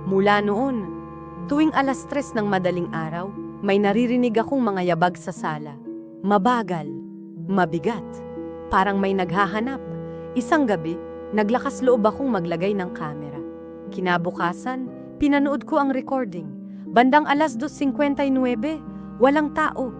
Mula noon, tuwing 3:00 ng madaling araw, may naririnig akong mga yabag sa sala. Mabagal, mabigat, parang may naghahanap. Isang gabi, naglakas loob akong maglagay ng kamera. Kinabukasan, pinanood ko ang recording. Bandang 2:59, walang tao.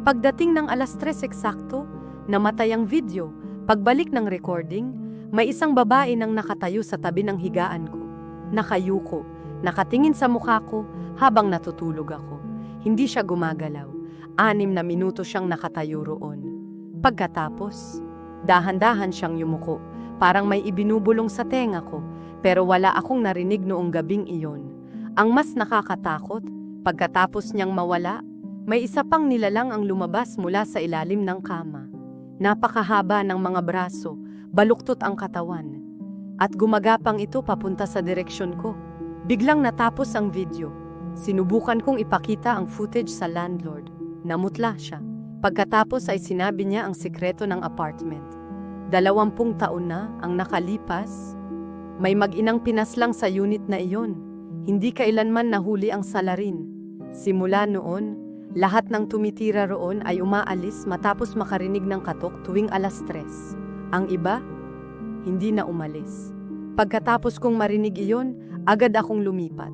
Pagdating ng 3:00 eksakto, namatay ang video. Pagbalik ng recording, may isang babae nang nakatayo sa tabi ng higaan ko. Nakayuko, nakatingin sa mukha ko habang natutulog ako. Hindi siya gumagalaw. 6 na minuto siyang nakatayo roon. Pagkatapos, dahan-dahan siyang yumuko. Parang may ibinubulong sa tenga ko, pero wala akong narinig noong gabing iyon. Ang mas nakakatakot, pagkatapos niyang mawala, may isa pang nilalang ang lumabas mula sa ilalim ng kama. Napakahaba ng mga braso, baluktot ang katawan. At gumagapang ito papunta sa direksyon ko. Biglang natapos ang video. Sinubukan kong ipakita ang footage sa landlord. Namutla siya. Pagkatapos ay sinabi niya ang sikreto ng apartment. 20 taon na ang nakalipas. May mag-inang pinaslang sa unit na iyon. Hindi kailanman nahuli ang salarin. Simula noon, lahat ng tumitira roon ay umaalis matapos makarinig ng katok tuwing 3:00. Ang iba, hindi na umalis. Pagkatapos kong marinig iyon, agad akong lumipat.